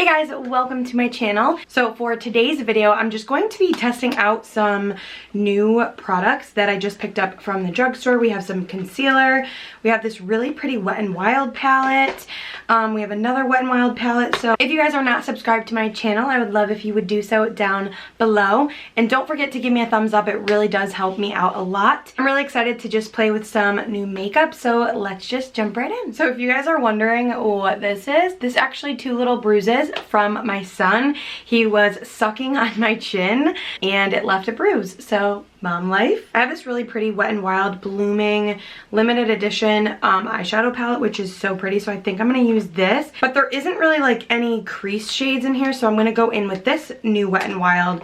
Hey guys, welcome to my channel. So for today's video, I'm just going to be testing out some new products that I just picked up from the drugstore. We have some concealer. We have this really pretty Wet n Wild palette. We have another Wet n Wild palette. So if you guys are not subscribed to my channel, I would love if you would do so down below. And don't forget to give me a thumbs up. It really does help me out a lot. I'm really excited to just play with some new makeup. So let's just jump right in. So if you guys are wondering what this is, this is actually two little bruises from my son. He was sucking on my chin and it left a bruise. So mom life. I have this really pretty Wet n Wild Blooming limited edition eyeshadow palette, which is so pretty. So I think I'm going to use this, but there isn't really like any crease shades in here. So I'm going to go in with this new Wet n Wild.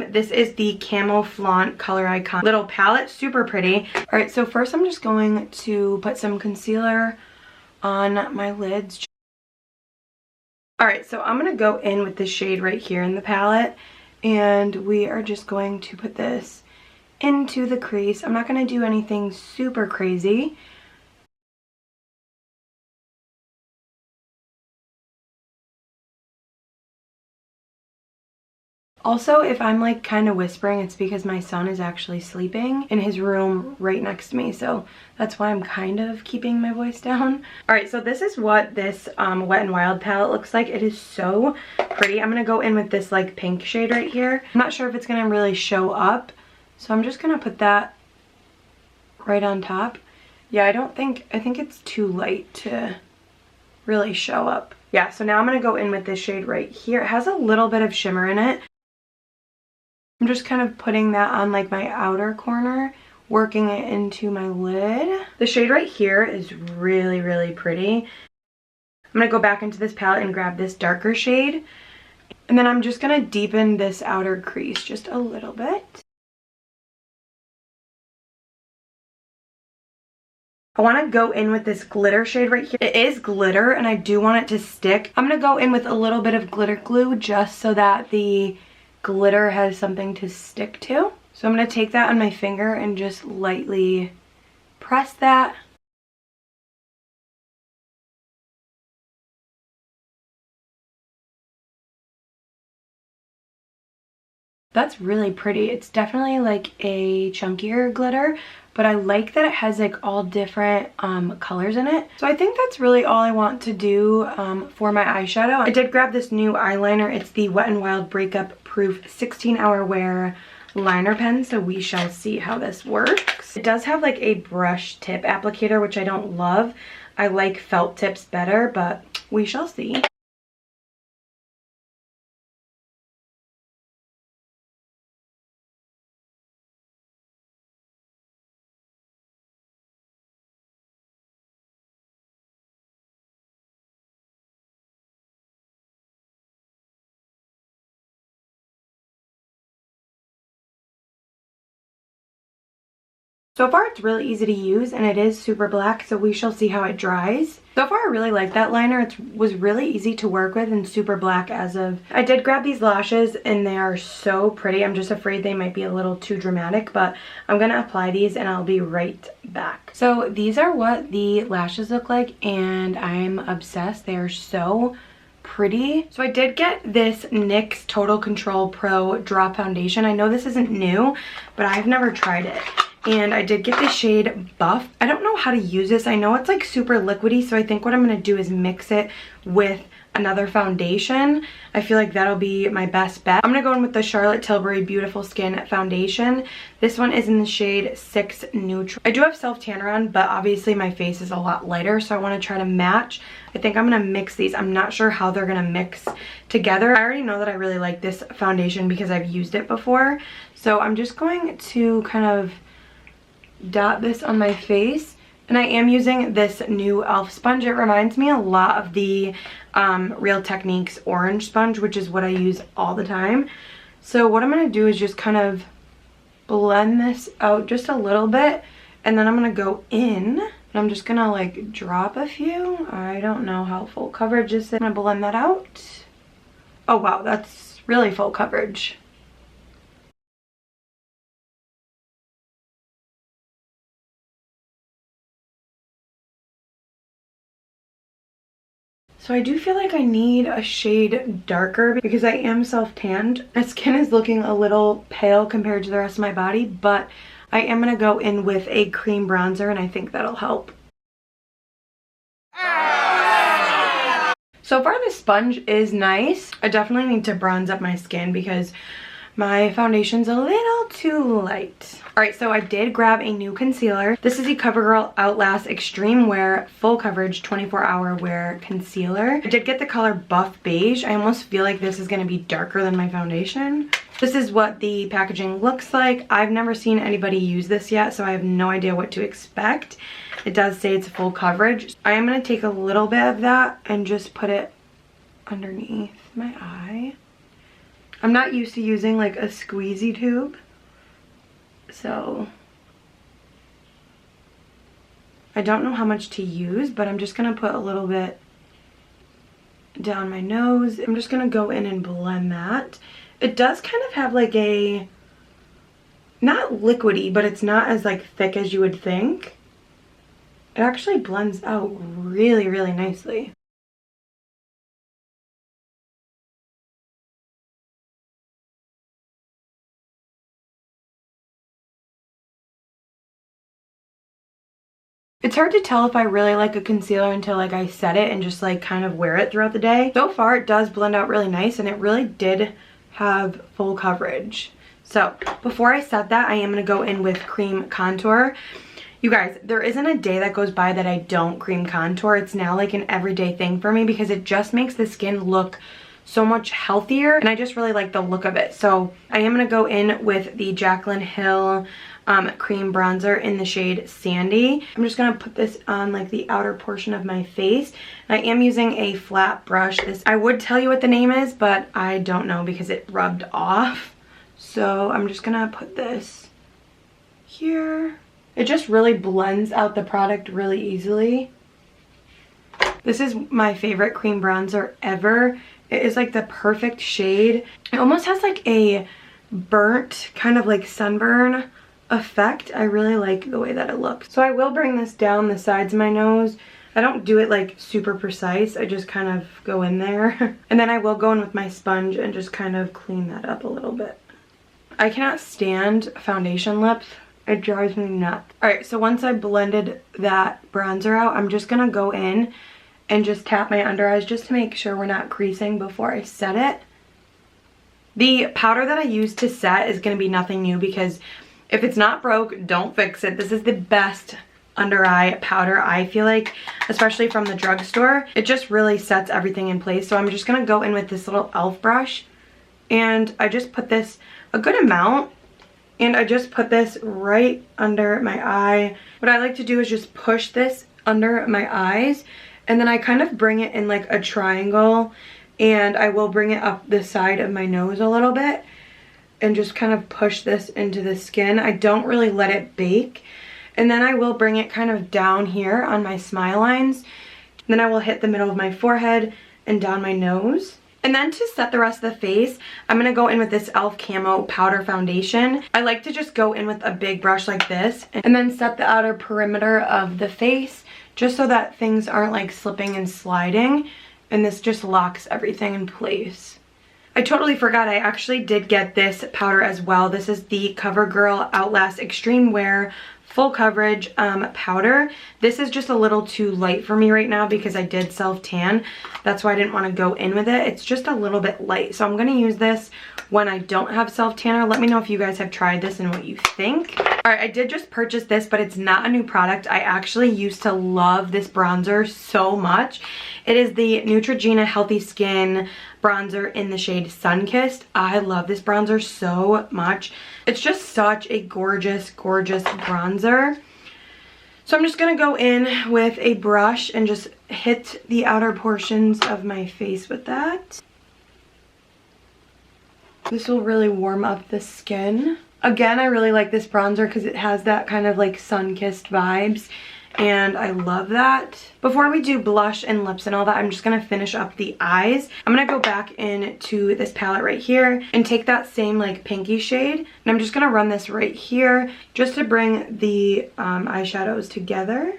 This is the Camo Flaunt Color Icon little palette. Super pretty. All right, so first I'm just going to put some concealer on my lids. Alright, so I'm going to go in with this shade right here in the palette, and we are just going to put this into the crease. I'm not going to do anything super crazy. Also, if I'm like kind of whispering, it's because my son is actually sleeping in his room right next to me. So that's why I'm kind of keeping my voice down. All right, so this is what this Wet n Wild palette looks like. It is so pretty. I'm going to go in with this like pink shade right here. I'm not sure if it's going to really show up. So I'm just going to put that right on top. Yeah, I think it's too light to really show up. Yeah, so now I'm going to go in with this shade right here. It has a little bit of shimmer in it. I'm just kind of putting that on like my outer corner, working it into my lid. The shade right here is really, really pretty. I'm going to go back into this palette and grab this darker shade. And then I'm just going to deepen this outer crease just a little bit. I want to go in with this glitter shade right here. It is glitter and I do want it to stick. I'm going to go in with a little bit of glitter glue just so that the glitter has something to stick to. So I'm going to take that on my finger and just lightly press that. That's really pretty. It's definitely like a chunkier glitter, but I like that it has like all different colors in it. So I think that's really all I want to do for my eyeshadow. I did grab this new eyeliner. It's the Wet n Wild Breakup Proof 16-hour wear liner pen, so we shall see how this works. It does have like a brush tip applicator, which I don't love. I like felt tips better, but we shall see. So far it's really easy to use and it is super black, so we shall see how it dries. So far I really like that liner. It was really easy to work with and super black as of. I did grab these lashes and they are so pretty. I'm just afraid they might be a little too dramatic, but I'm going to apply these and I'll be right back. So these are what the lashes look like and I'm obsessed. They are so pretty. So I did get this NYX Total Control Pro Drop Foundation. I know this isn't new, but I've never tried it. And I did get the shade Buff. I don't know how to use this. I know it's like super liquidy, so I think what I'm going to do is mix it with another foundation. I feel like that'll be my best bet. I'm going to go in with the Charlotte Tilbury Beautiful Skin Foundation. This one is in the shade 6 Neutral. I do have self-tanner on, but obviously my face is a lot lighter, so I want to try to match. I think I'm going to mix these. I'm not sure how they're going to mix together. I already know that I really like this foundation because I've used it before. So I'm just going to kind of dot this on my face, and I am using this new e.l.f. sponge. It reminds me a lot of the Real Techniques orange sponge, which is what I use all the time. So what I'm going to do is just kind of blend this out just a little bit, and then I'm going to go in and I'm just going to like drop a few. I don't know how full coverage is. I'm going to blend that out. Oh wow, that's really full coverage. So I do feel like I need a shade darker because I am self-tanned. My skin is looking a little pale compared to the rest of my body, but I am going to go in with a cream bronzer and I think that'll help. So far the sponge is nice. I definitely need to bronze up my skin because my foundation's a little too light. Alright, so I did grab a new concealer. This is the CoverGirl Outlast Extreme Wear Full Coverage 24-Hour Wear Concealer. I did get the color Buff Beige. I almost feel like this is going to be darker than my foundation. This is what the packaging looks like. I've never seen anybody use this yet, so I have no idea what to expect. It does say it's full coverage. I am going to take a little bit of that and just put it underneath my eye. I'm not used to using like a squeezy tube, so I don't know how much to use, but I'm just gonna put a little bit down my nose. I'm just gonna go in and blend that. It does kind of have like a, not liquidy, but it's not as like thick as you would think. It actually blends out really, really nicely. It's hard to tell if I really like a concealer until like I set it and just like kind of wear it throughout the day. So far it does blend out really nice and it really did have full coverage. So before I set that, I am going to go in with cream contour. You guys, there isn't a day that goes by that I don't cream contour. It's now like an everyday thing for me because it just makes the skin look so much healthier and I just really like the look of it. So I am going to go in with the Jaclyn Hill cream bronzer in the shade Sandy. I'm just going to put this on like the outer portion of my face. I am using a flat brush. I would tell you what the name is, but I don't know because it rubbed off. So I'm just going to put this here. It just really blends out the product really easily. This is my favorite cream bronzer ever. It is like the perfect shade. It almost has like a burnt kind of like sunburn effect. I really like the way that it looks. So I will bring this down the sides of my nose. I don't do it like super precise. I just kind of go in there. And then I will go in with my sponge and just kind of clean that up a little bit. I cannot stand foundation lips. It drives me nuts. Alright, so once I blended that bronzer out, I'm just gonna go in and just tap my under eyes just to make sure we're not creasing before I set it. The powder that I use to set is going to be nothing new because if it's not broke, don't fix it. This is the best under eye powder, I feel like, especially from the drugstore. It just really sets everything in place. So I'm just going to go in with this little e.l.f. brush and I just put this a good amount and I just put this right under my eye. What I like to do is just push this under my eyes and then I kind of bring it in like a triangle and I will bring it up the side of my nose a little bit and just kind of push this into the skin. I don't really let it bake. And then I will bring it kind of down here on my smile lines. Then I will hit the middle of my forehead and down my nose. And then to set the rest of the face, I'm going to go in with this e.l.f. Camo Powder Foundation. I like to just go in with a big brush like this and then set the outer perimeter of the face just so that things aren't like slipping and sliding. And this just locks everything in place. I totally forgot, I actually did get this powder as well. This is the CoverGirl Outlast Extreme Wear Full Coverage powder. This is just a little too light for me right now because I did self-tan. That's why I didn't want to go in with it. It's just a little bit light. So I'm going to use this when I don't have self-tanner. Let me know if you guys have tried this and what you think. Alright, I did just purchase this, but it's not a new product. I actually used to love this bronzer so much. It is the Neutrogena Healthy Skin bronzer in the shade Sunkissed. I love this bronzer so much. It's just such a gorgeous, gorgeous bronzer. So I'm just going to go in with a brush and just hit the outer portions of my face with that. This will really warm up the skin. Again, I really like this bronzer because it has that kind of like sun-kissed vibes. And I love that. Before we do blush and lips and all that, I'm just going to finish up the eyes. I'm going to go back into this palette right here and take that same like pinky shade. And I'm just going to run this right here just to bring the eyeshadows together.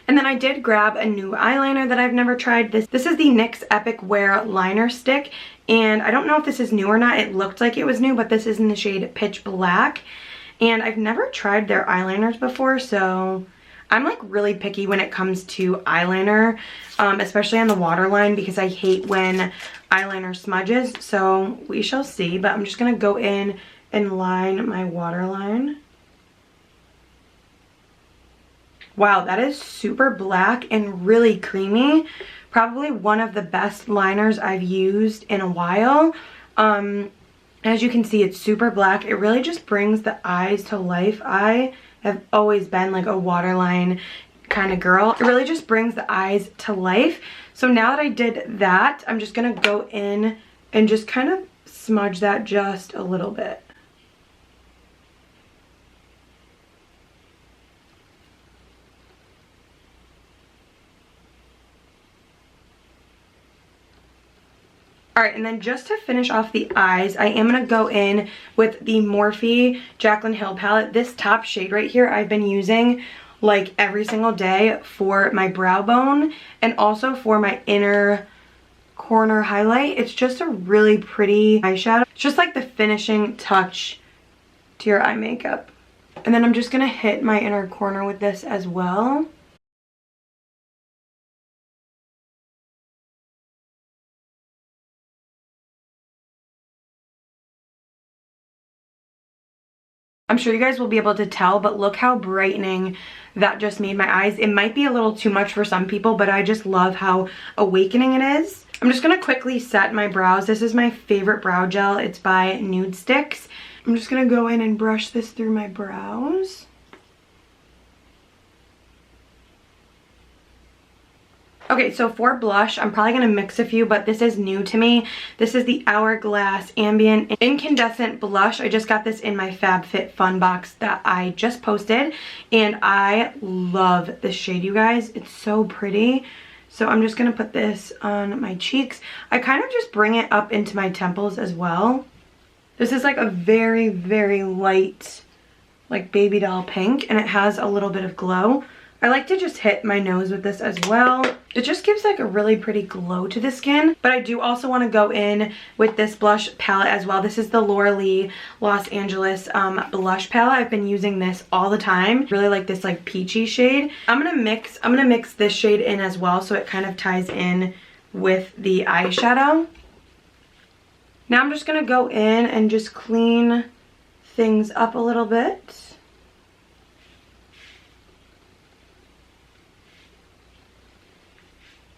And then I did grab a new eyeliner that I've never tried. This is the NYX Epic Wear Liner Stick. And I don't know if this is new or not. It looked like it was new, but this is in the shade Pitch Black. And I've never tried their eyeliners before, so I'm like really picky when it comes to eyeliner, especially on the waterline, because I hate when eyeliner smudges. So we shall see, but I'm just gonna go in and line my waterline. Wow, that is super black and really creamy. Probably one of the best liners I've used in a while. As you can see, it's super black. It really just brings the eyes to life. I have always been like a waterline kind of girl. It really just brings the eyes to life. So now that I did that, I'm just gonna go in and just kind of smudge that just a little bit. Alright, and then just to finish off the eyes, I am going to go in with the Morphe Jaclyn Hill palette. This top shade right here I've been using like every single day for my brow bone and also for my inner corner highlight. It's just a really pretty eyeshadow. It's just like the finishing touch to your eye makeup. And then I'm just going to hit my inner corner with this as well. I'm sure you guys will be able to tell, but look how brightening that just made my eyes. It might be a little too much for some people, but I just love how awakening it is. I'm just going to quickly set my brows. This is my favorite brow gel. It's by Nude Sticks. I'm just going to go in and brush this through my brows. Okay, so for blush, I'm probably going to mix a few, but this is new to me. This is the Hourglass Ambient Incandescent Blush. I just got this in my FabFitFun box that I just posted, and I love this shade, you guys. It's so pretty. So I'm just going to put this on my cheeks. I kind of just bring it up into my temples as well. This is like a very, very light, like baby doll pink, and it has a little bit of glow. I like to just hit my nose with this as well. It just gives like a really pretty glow to the skin. But I do also want to go in with this blush palette as well. This is the Laura Lee Los Angeles blush palette. I've been using this all the time. Really like this like peachy shade. I'm gonna mix this shade in as well so it kind of ties in with the eyeshadow. Now I'm just gonna go in and just clean things up a little bit.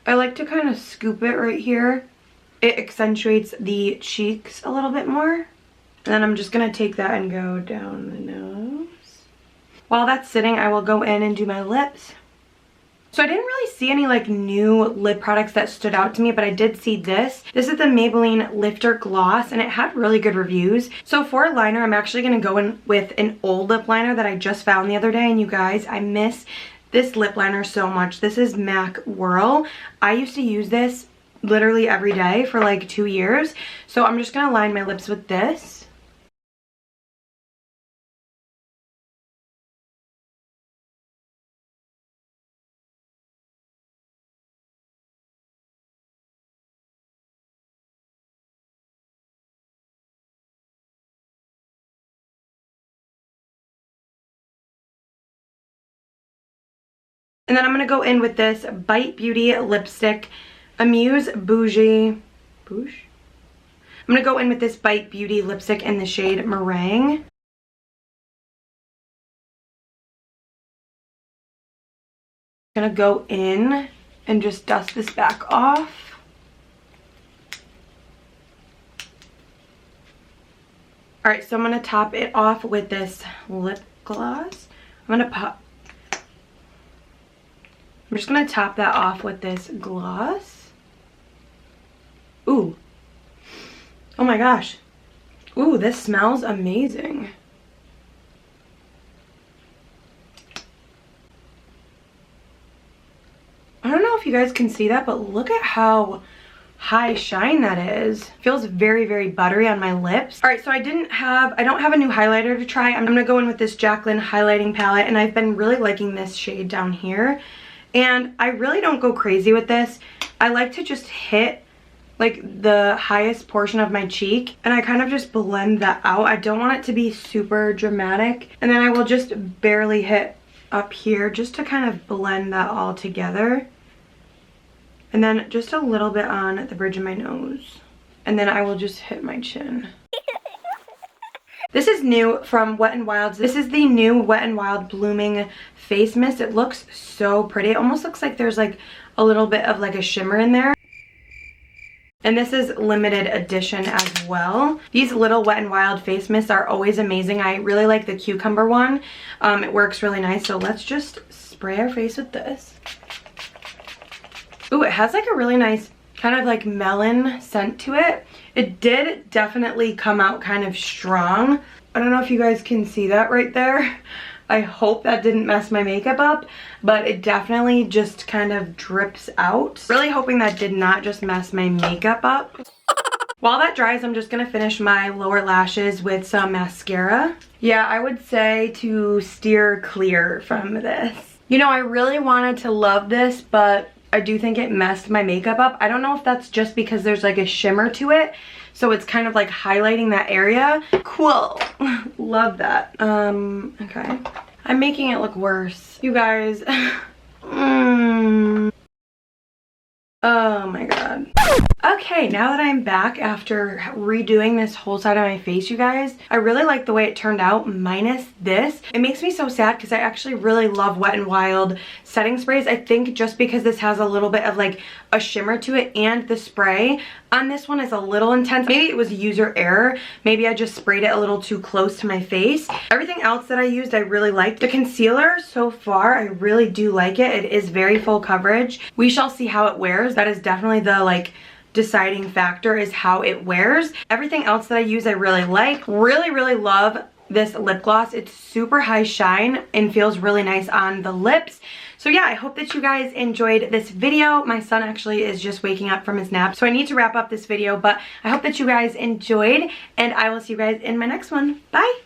I like to kind of scoop it right here. It accentuates the cheeks a little bit more. And then I'm just going to take that and go down the nose. While that's sitting, I will go in and do my lips. So I didn't really see any like new lip products that stood out to me, but I did see this. This is the Maybelline Lifter Gloss, and it had really good reviews. So for a liner, I'm actually going to go in with an old lip liner that I just found the other day. And you guys, I miss this lip liner so much. This is MAC Whirl. I used to use this literally every day for like 2 years. So I'm just gonna line my lips with this. And then I'm going to go in with this Bite Beauty lipstick, Amuse Bougie. Bouge? I'm going to go in with this Bite Beauty lipstick in the shade Meringue. I'm going to go in and just dust this back off. Alright, so I'm going to top it off with this lip gloss. I'm just going to top that off with this gloss. Ooh. Oh my gosh. Ooh, this smells amazing. I don't know if you guys can see that, but look at how high shine that is. Feels very, very buttery on my lips. All right, so I don't have a new highlighter to try. I'm gonna go in with this Jaclyn highlighting palette, and I've been really liking this shade down here. And I really don't go crazy with this. I like to just hit like the highest portion of my cheek, and I kind of just blend that out. I don't want it to be super dramatic. And then I will just barely hit up here just to kind of blend that all together. And then just a little bit on the bridge of my nose. And then I will just hit my chin. This is new from Wet n Wild's. This is the new Wet n Wild Blooming Face Mist. It looks so pretty. It almost looks like there's like a little bit of like a shimmer in there. And this is limited edition as well. These little Wet n Wild face mists are always amazing. I really like the cucumber one. It works really nice. So let's just spray our face with this. Ooh, it has like a really nice kind of like melon scent to it. It did definitely come out kind of strong. I don't know if you guys can see that right there. I hope that didn't mess my makeup up, but it definitely just kind of drips out. Really hoping that did not just mess my makeup up. While that dries, I'm just gonna finish my lower lashes with some mascara. Yeah, I would say to steer clear from this. You know, I really wanted to love this, but I do think it messed my makeup up. I don't know if that's just because there's like a shimmer to it, so it's kind of like highlighting that area. Cool. Love that. Okay. I'm making it look worse. You guys. Oh my god. Okay, now that I'm back after redoing this whole side of my face, you guys, I really like the way it turned out minus this. It makes me so sad because I actually really love Wet n Wild setting sprays. I think just because this has a little bit of like a shimmer to it, and the spray on this one is a little intense. Maybe it was user error. Maybe I just sprayed it a little too close to my face. Everything else that I used I really liked. The concealer so far, I really do like it. It is very full coverage. We shall see how it wears. That is definitely the like deciding factor, is how it wears. Everything else that I use I really like. Really love this lip gloss. It's super high shine and feels really nice on the lips. So yeah, I hope that you guys enjoyed this video. My son actually is just waking up from his nap, so I need to wrap up this video, but I hope that you guys enjoyed, and I will see you guys in my next one. Bye!